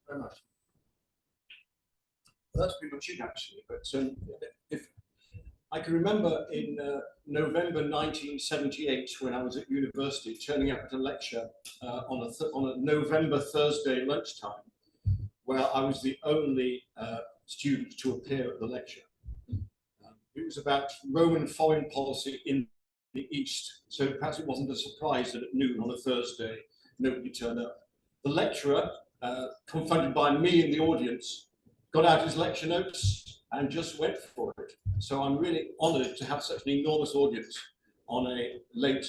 Very much. Well, that's pretty much it, actually. But if I can remember in November 1978, when I was at university, turning up at a lecture on a November Thursday lunchtime, where I was the only student to appear at the lecture. It was about Roman foreign policy in the East, so perhaps it wasn't a surprise that at noon on a Thursday, nobody turned up. The lecturer, confronted by me in the audience, got out his lecture notes and just went for it. So I'm really honoured to have such an enormous audience on a late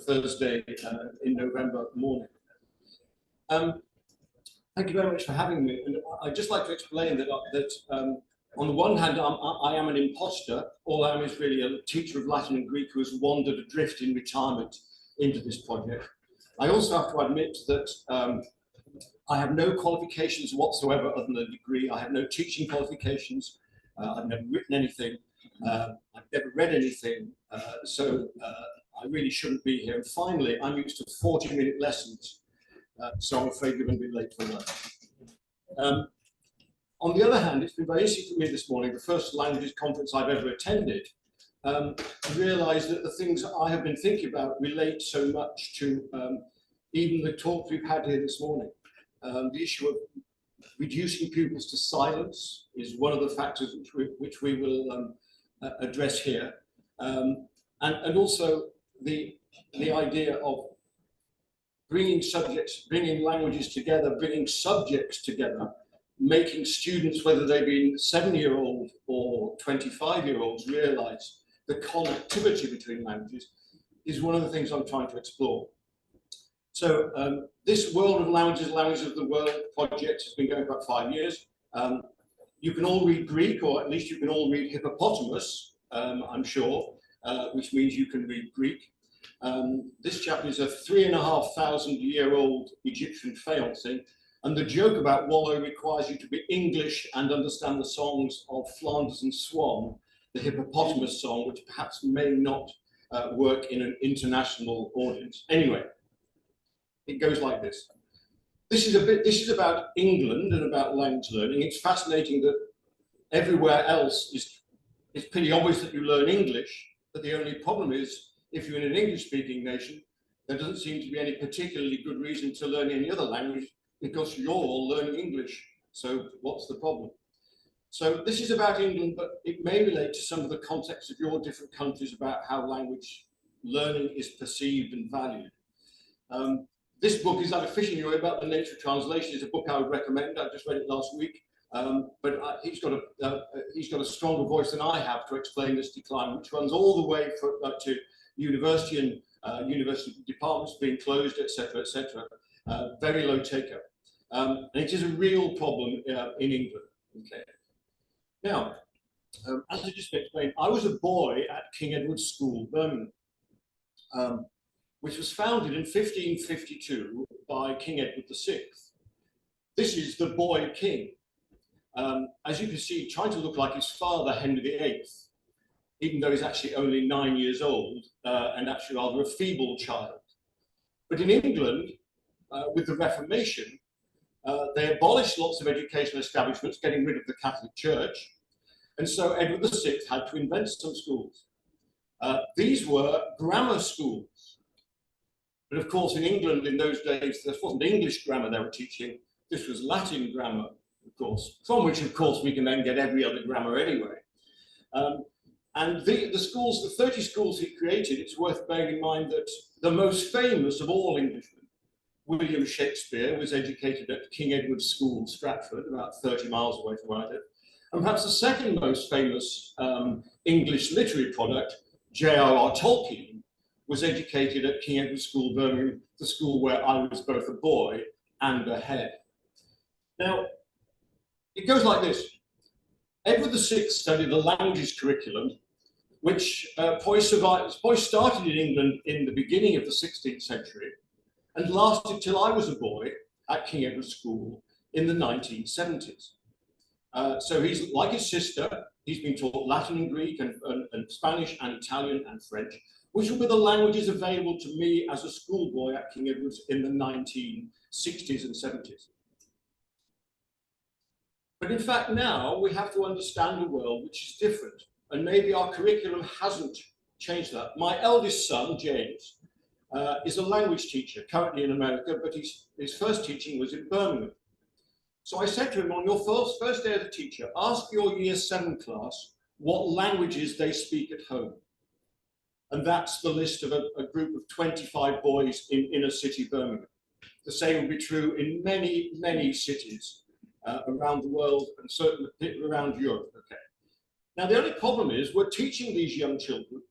Thursday in November morning. Thank you very much for having me. And I'd just like to explain that, on the one hand, I am an imposter. All I am is really a teacher of Latin and Greek who has wandered adrift in retirement into this project. I also have to admit that I have no qualifications whatsoever other than a degree. I have no teaching qualifications. I've never written anything. I've never read anything. So I really shouldn't be here. And finally, I'm used to 40-minute lessons. So I'm afraid you're going to be late for that. On the other hand, it's been very easy for me this morning, the first languages conference I've ever attended, to realise that the things I have been thinking about relate so much to even the talk we've had here this morning. The issue of reducing pupils to silence is one of the factors which we will address here. And also the idea of bringing languages together, bringing subjects together, making students, whether they be 7-year-old or 25-year-olds, realise the connectivity between languages is one of the things I'm trying to explore. So this World of Languages, Languages of the World project has been going for about 5 years. You can all read Greek, or at least you can all read hippopotamus, I'm sure, which means you can read Greek. This chapter is a 3,500-year-old Egyptian faience, and the joke about WoLLoW requires you to be English and understand the songs of Flanders and Swan, the hippopotamus song, which perhaps may not work in an international audience. Anyway, it goes like this. This is about England and about language learning. It's fascinating that everywhere else it's pretty obvious that you learn English, but the only problem is if you're in an English-speaking nation, there doesn't seem to be any particularly good reason to learn any other language because you're all learning English. So what's the problem? So this is about England, but it may relate to some of the context of your different countries about how language learning is perceived and valued. This book is like a fishing way about the nature of translation. It's a book I would recommend. I just read it last week, but he's got a stronger voice than I have to explain this decline, which runs all the way to university and university departments being closed, etc., etc. Very low take-up, and it is a real problem in England. Okay. Now, as I just explained, I was a boy at King Edward's School, Birmingham, which was founded in 1552 by King Edward VI. This is the boy king. As you can see, trying to look like his father, Henry VIII, even though he's actually only 9 years old and actually rather a feeble child. But in England, with the Reformation, they abolished lots of educational establishments, getting rid of the Catholic Church. And so Edward VI had to invent some schools. These were grammar schools. But of course, in England in those days, this wasn't English grammar they were teaching. This was Latin grammar, of course, from which, of course, we can then get every other grammar anyway. And the schools, the 30 schools he created, it's worth bearing in mind that the most famous of all Englishmen, William Shakespeare, was educated at King Edward's School, Stratford, about 30 miles away from where I live. And perhaps the second most famous English literary product, J.R.R. Tolkien, was educated at King Edward's School, Birmingham, the school where I was both a boy and a head. Now, it goes like this. Edward VI studied the languages curriculum, which started in England in the beginning of the 16th century and lasted till I was a boy at King Edward's School in the 1970s. So he's like his sister, he's been taught Latin and Greek and Spanish and Italian and French, which were the languages available to me as a schoolboy at King Edward's in the 60s and 70s. But in fact, now we have to understand a world which is different, and maybe our curriculum hasn't changed that. My eldest son, James, is a language teacher currently in America, but his first teaching was in Birmingham. So I said to him, on your first day as a teacher, ask your year 7 class what languages they speak at home. And that's the list of a group of 25 boys in inner city Birmingham. The same will be true in many, many cities around the world, and certainly around Europe. Okay. Now, the only problem is we're teaching these young children.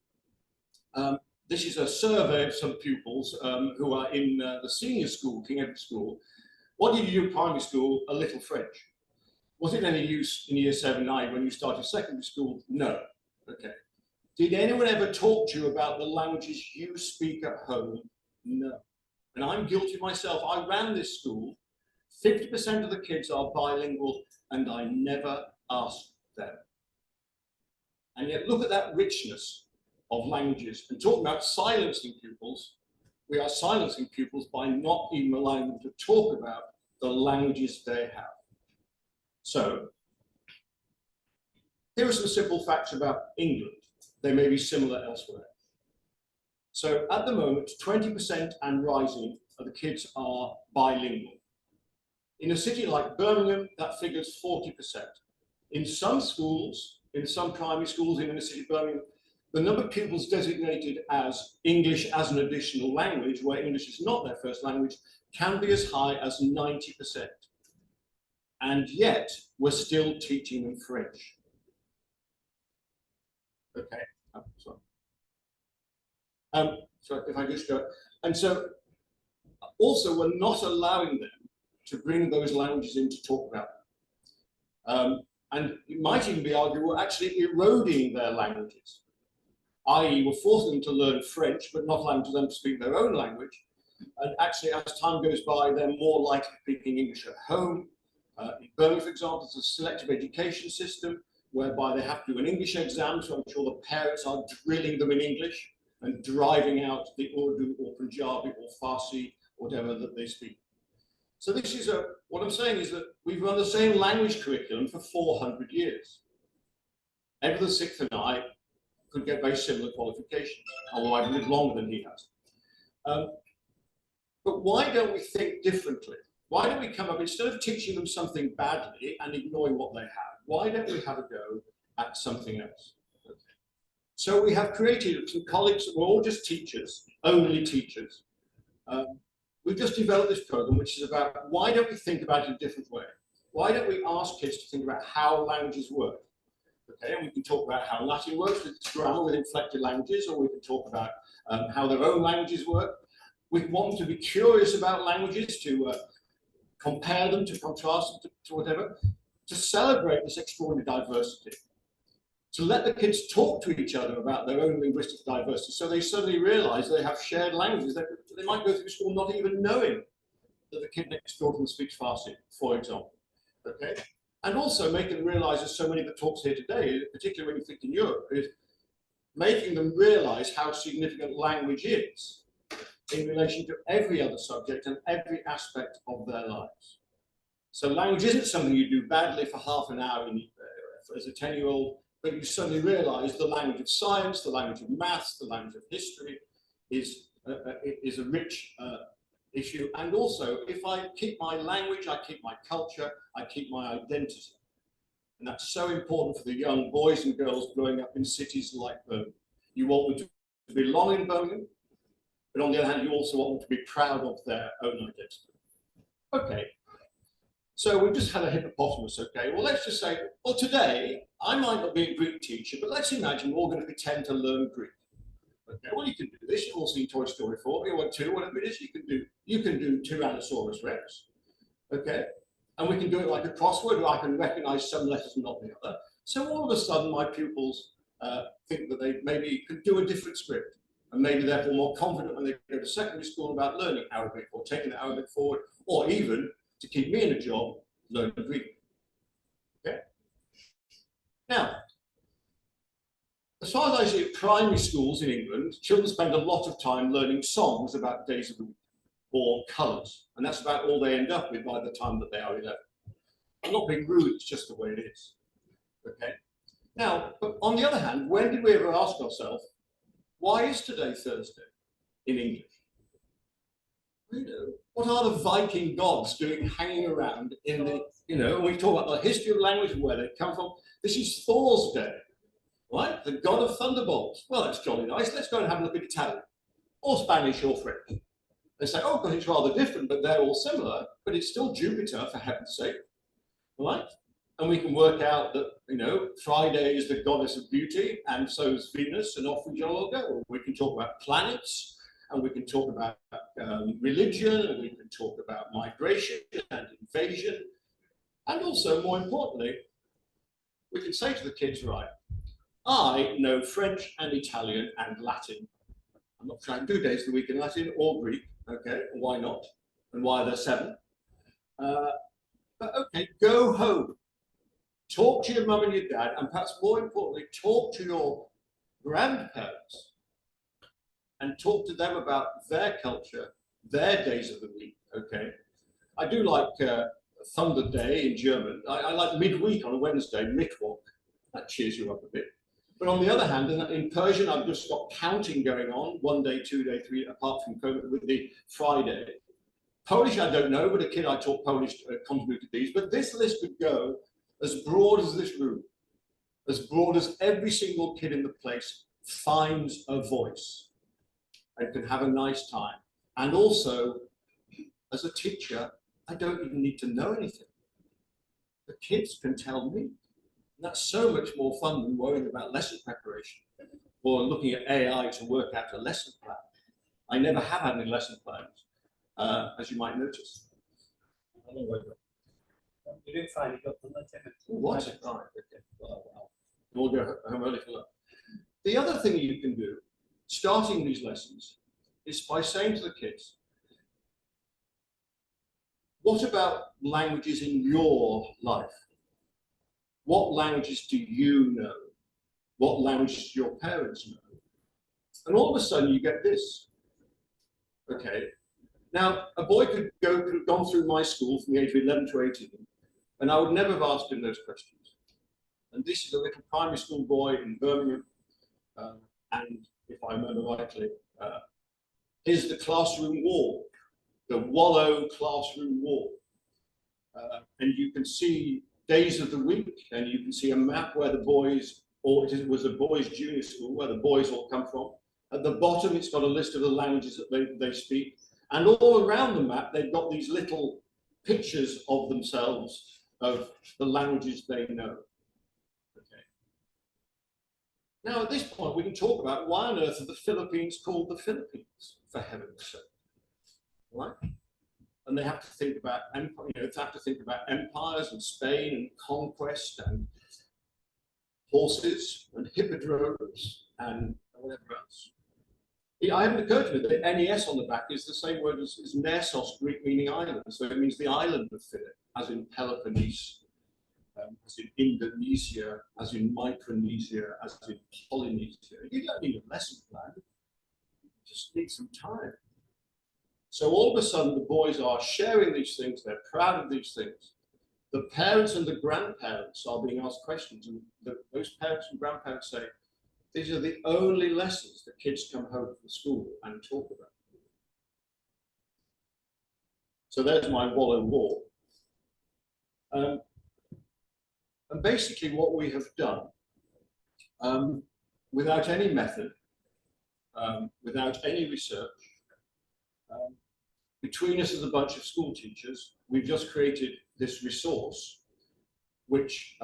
This is a survey of some pupils who are in the senior school, King Edward School. What did you do in primary school? A little French. Was it any use in year 7, 9 when you started secondary school? No. Okay. Did anyone ever talk to you about the languages you speak at home? No. And I'm guilty myself. I ran this school. 50% of the kids are bilingual, and I never asked them. And yet look at that richness of languages. And talking about silencing pupils, we are silencing pupils by not even allowing them to talk about the languages they have. So, here are some simple facts about England. They may be similar elsewhere. So, at the moment, 20% and rising of the kids are bilingual. In a city like Birmingham, that figure's 40%. In some schools, in some primary schools in inner city Birmingham, the number of pupils designated as English as an additional language, where English is not their first language, can be as high as 90%. And yet, we're still teaching them French. Okay, sorry. So if I just go, and so also we're not allowing them to bring those languages in to talk about them. And it might even be argued we're actually eroding their languages, i.e. we're forcing them to learn French, but not allowing them to speak their own language. And actually, as time goes by, they're more likely speaking English at home. In Birmingham, for example, there's a selective education system whereby they have to do an English exam, so I'm sure the parents are drilling them in English and driving out the Urdu or Punjabi or Farsi, whatever that they speak. So this is what I'm saying is that we've run the same language curriculum for 400 years. Edward VI and I could get very similar qualifications, although I've lived longer than he has. But why don't we think differently? Why don't we come up, instead of teaching them something badly and ignoring what they have, why don't we have a go at something else? Okay. So we have created some colleagues, we're all just teachers, only teachers. We've just developed this program, which is about why don't we think about it a different way? Why don't we ask kids to think about how languages work? Okay, and we can talk about how Latin works with grammar, with inflected languages, or we can talk about how their own languages work. We want them to be curious about languages, to compare them, to contrast them, to whatever, to celebrate this extraordinary diversity, to let the kids talk to each other about their own linguistic diversity, so they suddenly realize they have shared languages. They might go through school not even knowing that the kid next door to them speaks Farsi, for example. Okay? And also make them realize, there's so many that talks here today, particularly when you think in Europe, is making them realize how significant language is in relation to every other subject and every aspect of their lives. So language isn't something you do badly for half an hour as a 10-year-old, but you suddenly realize the language of science, the language of maths, the language of history is a rich issue. And also, if I keep my language, I keep my culture, I keep my identity. And that's so important for the young boys and girls growing up in cities like Birmingham. You want them to belong in Birmingham, but on the other hand, you also want them to be proud of their own identity. Okay, so we've just had a hippopotamus, okay? Well, let's just say, well, today, I might not be a Greek teacher, but let's imagine we're all going to pretend to learn Greek. Okay, well, you can do this. You've all seen Toy Story 4, or 2, whatever it is, you can do Tyrannosaurus Rex, okay? And we can do it like a crossword, where I can recognize some letters and not the other. So all of a sudden, my pupils think that they maybe could do a different script, and maybe therefore more confident when they go to secondary school about learning Arabic or taking the Arabic forward, or even, to keep me in a job, learn Greek. Okay? Now, as far as I see it, primary schools in England, children spend a lot of time learning songs about days of the week or colours. And that's about all they end up with by the time that they are 11. I'm not being rude, it's just the way it is. Okay. Now, but on the other hand, when did we ever ask ourselves, why is today Thursday in English? You know, what are the Viking gods doing hanging around in the, you know, we talk about the history of language and where they come from. This is Thor's day, right? The god of thunderbolts. Well, that's jolly nice. Let's go and have a look at Italian or Spanish or French. They say, oh, God, it's rather different, but they're all similar, but it's still Jupiter, for heaven's sake, right? And we can work out that, you know, Friday is the goddess of beauty, and so is Venus, and off we all go. We can talk about planets, and we can talk about religion, and we can talk about migration and invasion. And also, more importantly, we can say to the kids, right, I know French and Italian and Latin. I'm not trying 2 days a week in Latin or Greek, okay, why not? And why are there 7? But okay, go home. Talk to your mum and your dad, and perhaps more importantly, talk to your grandparents and talk to them about their culture, their days of the week, okay? I do like Thunder Day in German. I like midweek on a Wednesday, Mittwoch. That cheers you up a bit. But on the other hand, in Persian, I've just got counting going on, 1 day, 2 day, 3, apart from with the Friday. Polish, I don't know, but a kid I taught Polish contributed these. But this list could go as broad as this room, as broad as every single kid in the place finds a voice and can have a nice time. And also, as a teacher, I don't even need to know anything. The kids can tell me. And that's so much more fun than worrying about lesson preparation or looking at AI to work out a lesson plan. I never have had any lesson plans, as you might notice. You didn't finally got the letter. What? Right, okay. Well, we'll go home early for that. The other thing you can do, starting these lessons, is by saying to the kids, what about languages in your life? What languages do you know? What languages do your parents know? And all of a sudden you get this. Okay. Now, a boy could have gone through my school from the age of 11 to 18, and I would never have asked him those questions. And this is a little primary school boy in Birmingham, and if I remember rightly, here's the classroom wall, the WoLLoW classroom wall. And you can see days of the week, and you can see a map where the boys, or it was a boys' junior school, where the boys all come from. At the bottom, it's got a list of the languages that they speak. And all around the map, they've got these little pictures of themselves, of the languages they know. Okay. Now, at this point, we can talk about why on earth are the Philippines called the Philippines, for heaven's sake, right? And they have to think about, you know, they have to think about empires and Spain and conquest and horses and hippodromes and whatever else. I haven't occurred to me that NES on the back is the same word as Nessos, Greek meaning island. So it means the island of Philip, as in Peloponnese, as in Indonesia, as in Micronesia, as in Polynesia. You don't need a lesson plan, you just need some time. So all of a sudden, the boys are sharing these things, they're proud of these things. The parents and the grandparents are being asked questions, and those parents and grandparents say, these are the only lessons that kids come home from school and talk about. So there's my WoLLoW wall. And basically what we have done, without any method, without any research, between us as a bunch of school teachers, we've just created this resource, which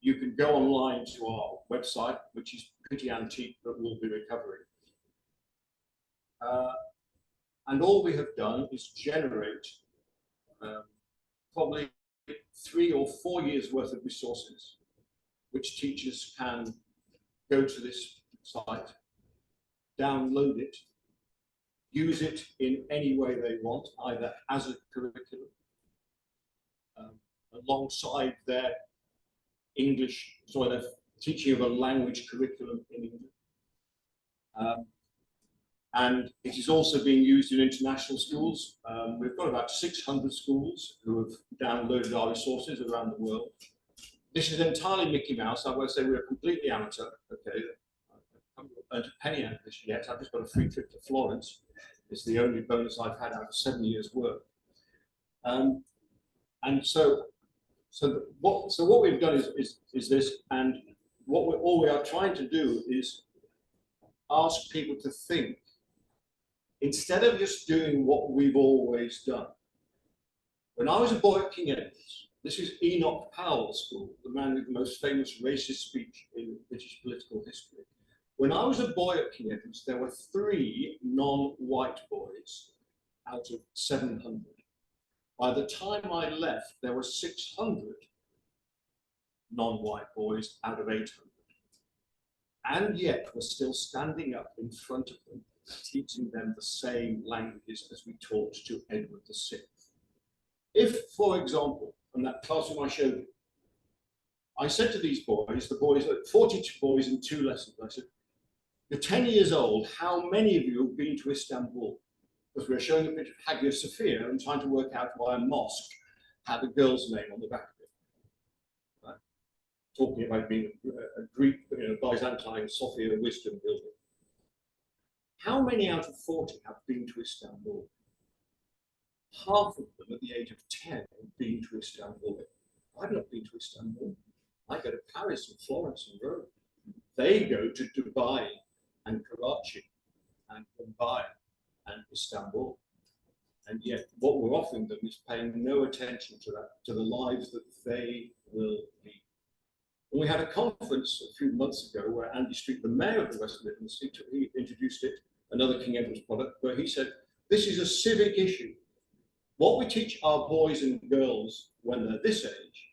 you can go online to our website, which is pretty antique, but we'll be recovering. And all we have done is generate probably 3 or 4 years worth of resources, which teachers can go to this site, download it, use it in any way they want, either as a curriculum, alongside their English, so they're teaching of a language curriculum in English. And it is also being used in international schools. We've got about 600 schools in international schools. We've got about 600 schools who have downloaded our resources around the world. This is entirely Mickey Mouse. I won't say we're completely amateur. Okay, I haven't earned a penny out of this yet. I've just got a free trip to Florence. It's the only bonus I've had out of 7 years' work. And so what we've done is this, and all we are trying to do is ask people to think, instead of just doing what we've always done. When I was a boy at King Edward's, this is Enoch Powell's school, the man with the most famous racist speech in British political history. When I was a boy at King Edward's, there were 3 non-white boys out of 700. By the time I left, there were 600 non-white boys out of 800. And yet we're still standing up in front of them, teaching them the same languages as we taught to Edward VI. If, for example, and that classroom I showed you, I said to these boys, 42 boys in 2 lessons, I said, you're 10 years old, how many of you have been to Istanbul? Because we were showing a picture of Hagia Sophia and trying to work out why a mosque had a girl's name on the back of it. Right? Talking about being a Greek, Byzantine Sophia wisdom building. How many out of 40 have been to Istanbul? Half of them at the age of 10 have been to Istanbul. I've not been to Istanbul. I go to Paris and Florence and Rome. They go to Dubai and Karachi and Mumbai and Istanbul. And yet what we're offering them is paying no attention to that, to the lives that they will lead. And we had a conference a few months ago where Andy Street, the mayor of the West Midlands, he introduced it, another King Edward's product, where he said, this is a civic issue. What we teach our boys and girls when they're this age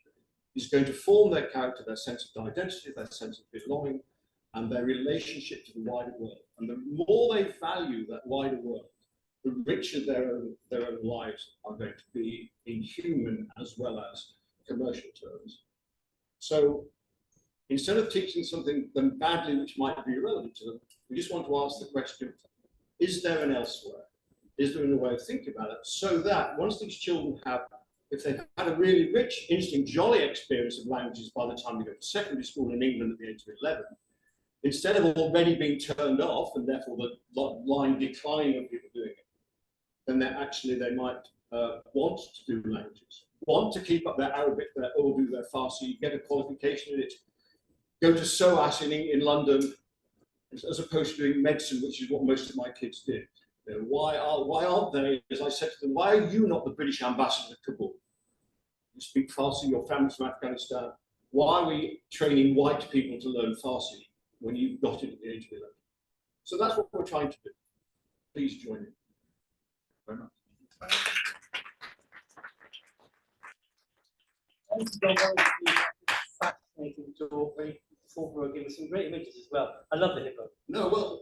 is going to form their character, their sense of identity, their sense of belonging, and their relationship to the wider world. And the more they value that wider world, the richer their own lives are going to be in human as well as commercial terms. So instead of teaching something them badly which might be irrelevant to them, we just want to ask the question, is there an elsewhere? Is there a way of thinking about it? So that once these children have, if they've had a really rich, interesting, jolly experience of languages by the time they go to secondary school in England at the age of 11, instead of already being turned off and therefore the line declining of people doing it, then they might want to do languages, want to keep up their Arabic, their Urdu, their Farsi, get a qualification in it, go to SOAS in London, as opposed to doing medicine, which is what most of my kids did. You know, why aren't they, as I said to them, why are you not the British ambassador to Kabul? You speak Farsi, your family's from Afghanistan. Why are we training white people to learn Farsi when you've got it at the age of 11? So that's what we're trying to do. Please join in. Very much. Thanks again, fascinating talk. Very thought-provoking with some great images as well. I love the hippo. No, well,